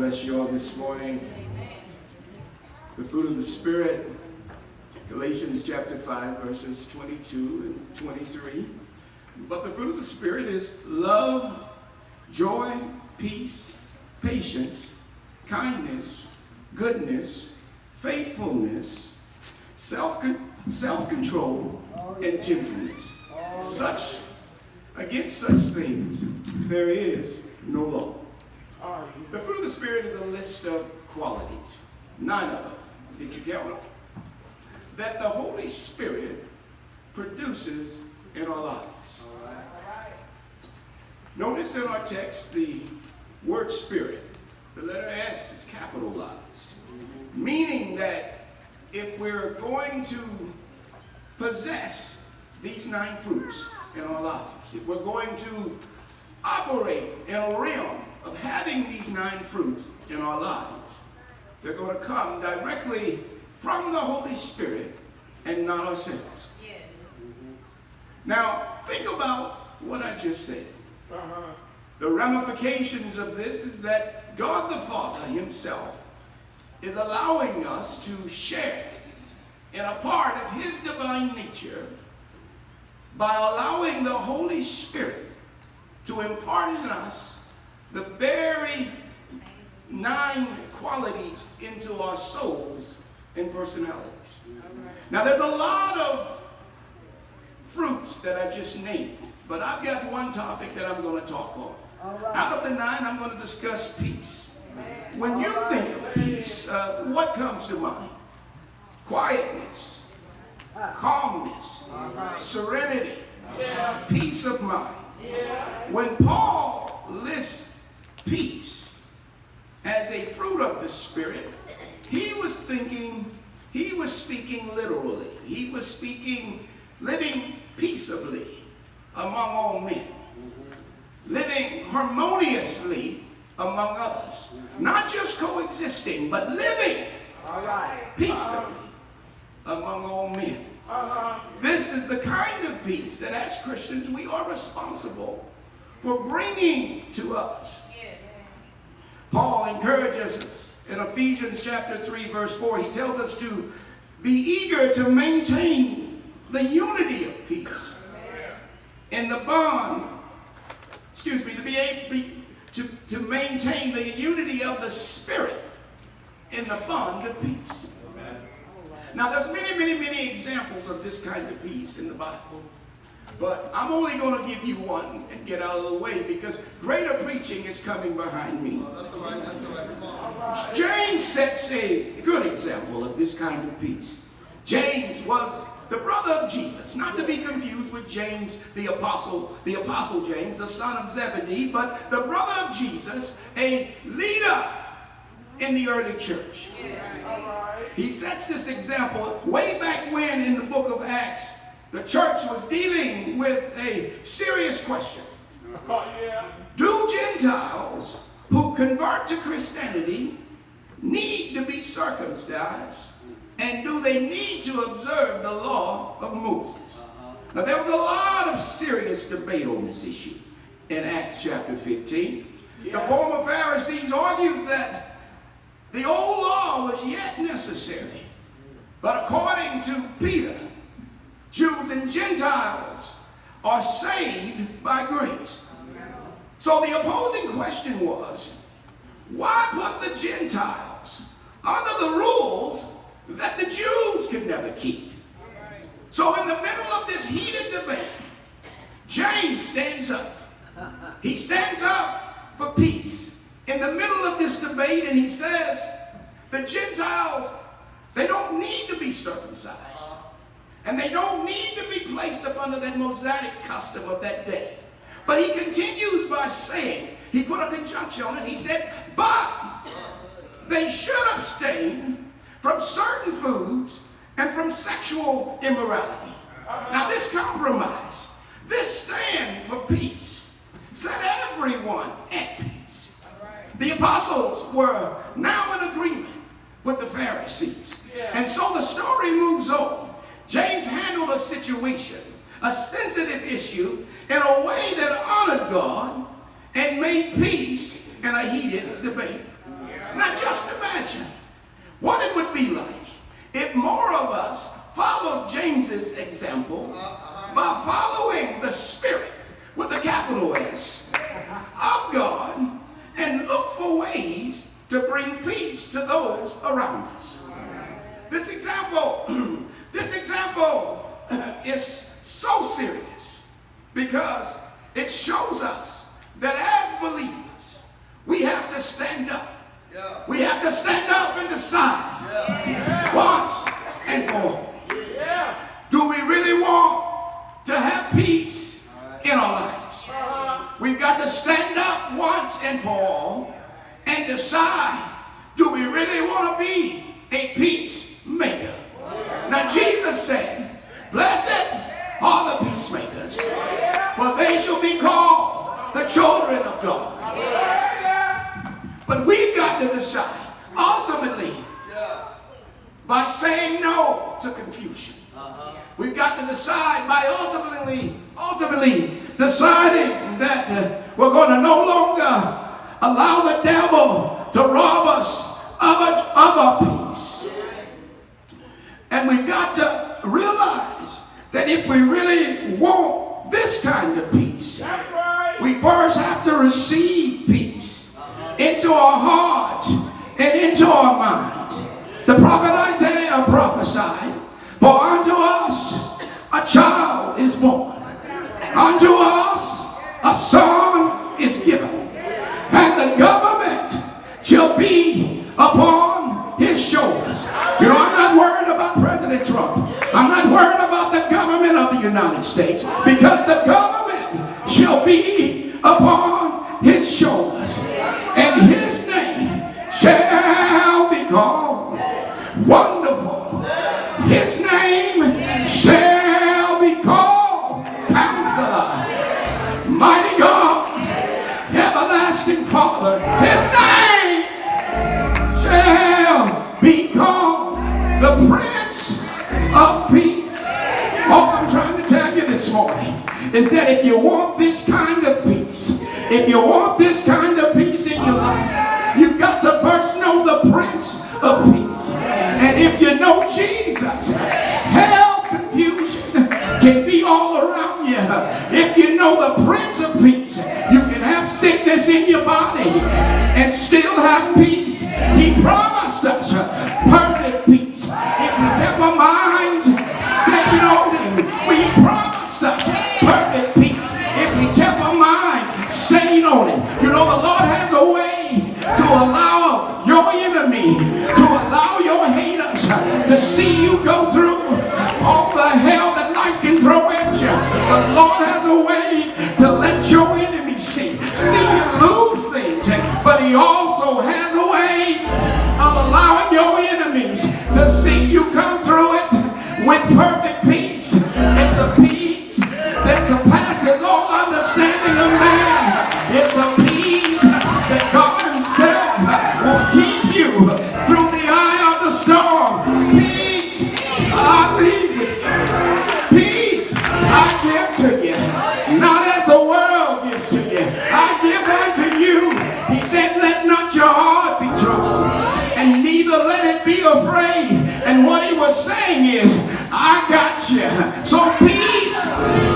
bless you all this morning. The fruit of the Spirit, Galatians chapter 5, verses 22 and 23. But the fruit of the Spirit is love, joy, peace, patience, kindness, goodness, faithfulness, self-control, and gentleness. Against such things there is no law. The fruit of the Spirit is a list of qualities, 9 of them. Did you count them? That the Holy Spirit produces in our lives. Notice in our text the word Spirit, the letter S is capitalized, meaning that if we're going to possess these 9 fruits in our lives, if we're going to operate in a realm of having these 9 fruits in our lives, they're going to come directly from the Holy Spirit and not ourselves. Yes. Now, think about what I just said. The ramifications of this is that God the Father himself is allowing us to share in a part of his divine nature by allowing the Holy Spirit to impart in us the very 9 qualities into our souls and personalities. Now, there's a lot of fruits that I just named, but I've got one topic that I'm going to talk on. Out of the 9, I'm going to discuss peace. When you think of peace, what comes to mind? Quietness, calmness, serenity, peace of mind. When Paul lists peace as a fruit of the Spirit, he was speaking literally. He was speaking living peaceably among all men, living harmoniously among others, not just coexisting, but living peaceably among all men. This is the kind of peace that as Christians we are responsible for bringing to others. Paul encourages us in Ephesians chapter 3 verse 4. He tells us to be eager to maintain the unity of peace in the bond, to maintain the unity of the Spirit in the bond of peace. Now, there's many examples of this kind of peace in the Bible. But I'm only going to give you one and get out of the way because greater preaching is coming behind me. That's all right. James sets a good example of this kind of peace. James was the brother of Jesus, not to be confused with James, the apostle James, the son of Zebedee, but the brother of Jesus, a leader in the early church. He sets this example way back when in the book of Acts, the church was dealing with a serious question. Do Gentiles who convert to Christianity need to be circumcised? And do they need to observe the law of Moses? Now, there was a lot of serious debate on this issue in Acts chapter 15. The former Pharisees argued that the old law was yet necessary. But according to Peter, Jews and Gentiles are saved by grace. So the opposing question was, why put the Gentiles under the rules that the Jews could never keep? So in the middle of this heated debate, James stands up. He stands up for peace in the middle of this debate, and he says, the Gentiles, they don't need to be circumcised. And they don't need to be placed up under that Mosaic custom of that day. But he continues by saying, he put a conjunction on it, he said, but they should abstain from certain foods and from sexual immorality. Now this compromise, this stand for peace, set everyone at peace. The apostles were now in agreement with the Pharisees. And so the story moves on. James handled a situation, a sensitive issue, in a way that honored God and made peace in a heated debate. Now just imagine what it would be like if more of us followed James's example by following the Spirit with a capital S of God and look for ways to bring peace to those around us. This example is so serious because it shows us that as believers, we have to stand up. We have to stand up and decide once and for all. Do we really want to have peace in our lives? We've got to stand up once and for all and decide, do we really want to be a peacemaker? Now Jesus said, blessed are the peacemakers, for they shall be called the children of God. But we've got to decide, ultimately, by saying no to confusion. We've got to decide by ultimately deciding that we're going to no longer allow the devil to rob us of our peace. And we've got to realize that if we really want this kind of peace, we first have to receive peace into our hearts and into our minds. The prophet Isaiah prophesied, for unto us a child is born, unto us a son is given, and the government shall be upon his shoulders. You know, I'm not worried about President Trump. I'm not worried about the government of the United States, because the government shall be upon his shoulders, and his name shall be called Wonderful. His name shall be called Counselor, Mighty God, Everlasting Father. His name shall be called the Prince of Peace. All I'm trying to tell you this morning is that if you want this kind of peace, if you want this kind of peace in your life, you've got to first know the Prince of Peace. And if you know Jesus, hell's confusion can be all around you. If you know the Prince of Peace, you can have sickness in your body and still have peace. He promised us perfect peace if we kept our minds stayed on him. He promised us perfect peace if we kept our minds stayed on him. You know, the Lord has a way to allow your enemy, to allow your haters to see you go through all the hell that life can throw at you. The Lord has a way to let your enemies see you lose things, but he also has a way of allowing your enemies to see you come through it with perfect peace. It's a peace that surpasses all understanding of man. It's a peace that God himself will keep you through the eye of the storm. Peace I leave with you. Peace I give to you. Not as the world gives to you, I give unto you. He said, let not your heart be troubled, and neither let it be afraid. And what he was saying is, I got you. So peace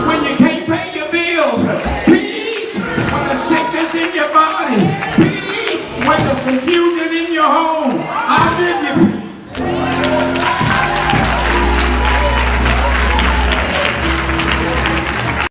when you can't pay your bills. Peace when there's sickness in your body. Peace when there's confusion in your home.